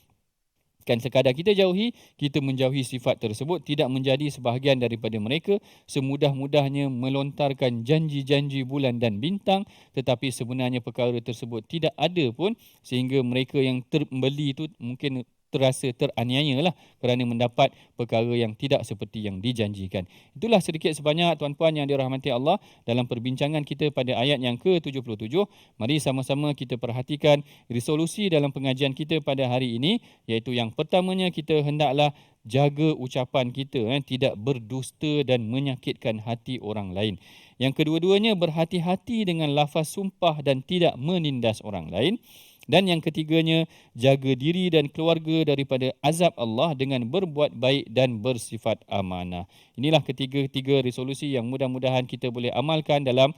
Kan sekadar kita jauhi, kita menjauhi sifat tersebut, tidak menjadi sebahagian daripada mereka. Semudah-mudahnya melontarkan janji-janji bulan dan bintang, tetapi sebenarnya perkara tersebut tidak ada pun, sehingga mereka yang terbeli itu mungkin terasa teraniaya lah kerana mendapat perkara yang tidak seperti yang dijanjikan. Itulah sedikit sebanyak tuan-puan yang dirahmati Allah dalam perbincangan kita pada ayat yang ke-77. Mari sama-sama kita perhatikan resolusi dalam pengajian kita pada hari ini, iaitu yang pertamanya kita hendaklah jaga ucapan kita, tidak berdusta dan menyakitkan hati orang lain. Yang kedua-duanya, berhati-hati dengan lafaz sumpah dan tidak menindas orang lain. Dan yang ketiganya, jaga diri dan keluarga daripada azab Allah dengan berbuat baik dan bersifat amanah. Inilah ketiga-tiga resolusi yang mudah-mudahan kita boleh amalkan dalam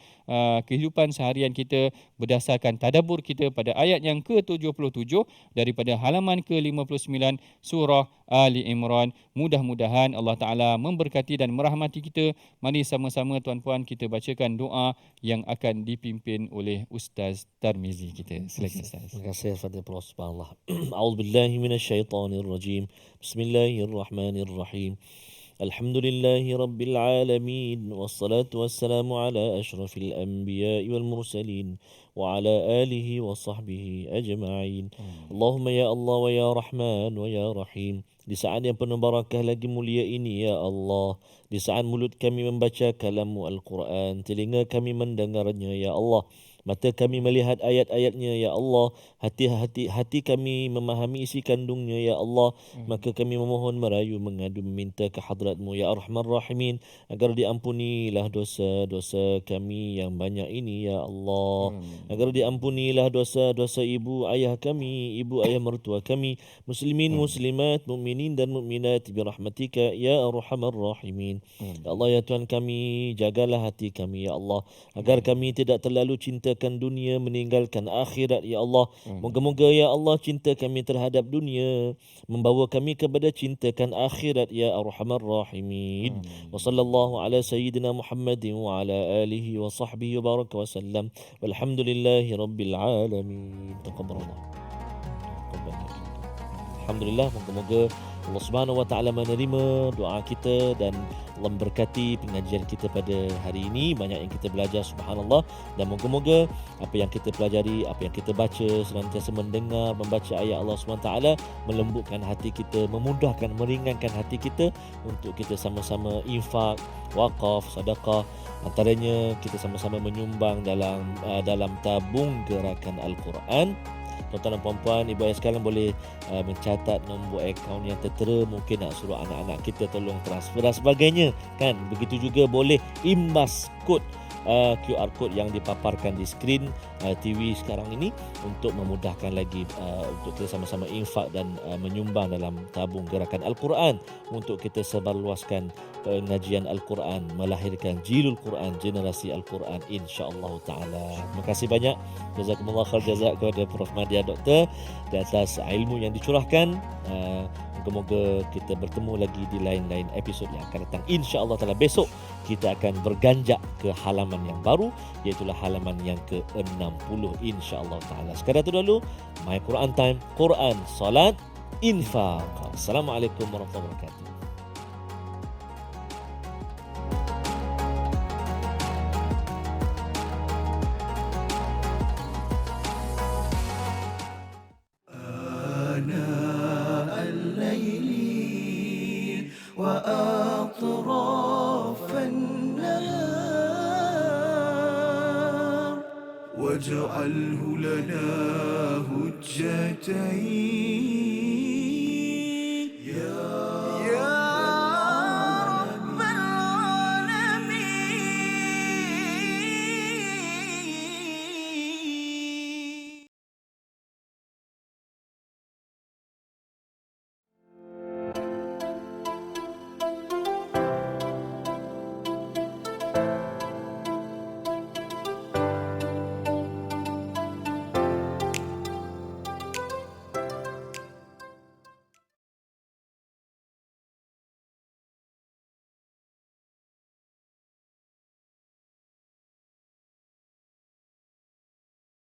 kehidupan seharian kita berdasarkan tadabbur kita pada ayat yang ke-77 daripada halaman ke-59 surah Ali Imran. Mudah-mudahan Allah Ta'ala memberkati dan merahmati kita. Mari sama-sama tuan-puan kita bacakan doa yang akan dipimpin oleh Ustaz Tarmizi kita. Silakan Ustaz. Terima kasih Fadil Prof. Subhanallah. A'udzubillahi minasyaitonirrajim. Bismillahirrahmanirrahim. Alhamdulillahi rabbil alamin. Wassalatu wassalamu ala asyrafil anbiya'i wal mursalin wa ala alihi wa sahbihi ajma'in. Allahumma ya Allah wa ya Rahman wa ya Rahim. Di saat yang penuh barakah lagi mulia ini ya Allah, di saat mulut kami membaca kalam-Mu Al-Quran, telinga kami mendengarnya ya Allah, mata kami melihat ayat-ayatnya ya Allah, hati kami memahami isi kandungnya ya Allah, maka kami memohon merayu mengadu meminta ke hadrat-Mu ya Arhamar Rahimin, agar diampunilah dosa-dosa kami yang banyak ini ya Allah, agar diampunilah dosa-dosa ibu ayah kami, ibu ayah mertua kami, muslimin muslimat, mukminin dan mukminat birahmatika ya Arhamar Rahimin. Ya Allah ya Tuhan kami, jagalah hati kami ya Allah, agar kami tidak terlalu cinta dunia meninggalkan akhirat ya Allah. Moga-moga ya Allah cinta kami terhadap dunia membawa kami kepada cintakan akhirat ya Arhamar Rahimin. Wa sallallahu ala sayyidina Muhammadin wa ala alihi wa sahbihi wa baraka wa sallam. Walhamdulillahi rabbil alamin. Taqabbalallah. Alhamdulillah, moga-moga Allah Subhanahu Wa Taala menerima doa kita dan Allah memberkati pengajian kita pada hari ini. Banyak yang kita belajar, subhanallah, dan moga-moga apa yang kita pelajari, apa yang kita baca, senantiasa mendengar, membaca ayat Allah Subhanahu Wa Taala melembutkan hati kita, memudahkan, meringankan hati kita untuk kita sama-sama infak, wakaf, sedekah. Antaranya kita sama-sama menyumbang dalam tabung gerakan Al-Quran. Tuan-tuan dan puan-puan, ibu ayah sekalian boleh mencatat nombor akaun yang tertera. Mungkin nak suruh anak-anak kita tolong transfer dan sebagainya, kan. Begitu juga boleh imbas kod QR code yang dipaparkan di skrin TV sekarang ini untuk memudahkan lagi untuk kita sama-sama infak dan menyumbang dalam tabung gerakan Al-Quran untuk kita sebarluaskan pengajian Al-Quran, melahirkan jilul Quran, generasi Al-Quran, insya-Allah taala. Terima kasih banyak. Jazakumullah khair jazak kepada Prof Madya Doktor di atas ilmu yang dicurahkan. Moga-moga kita bertemu lagi di lain-lain episod yang akan datang. InsyaAllah ta'ala besok kita akan berganjak ke halaman yang baru, iaitu halaman yang ke-60 insyaAllah ta'ala. Sekadar itu dulu, My Quran Time, Quran, Salat, Infaq. Assalamualaikum warahmatullahi wabarakatuh. وأطراف النهار واجعله لنا هجتين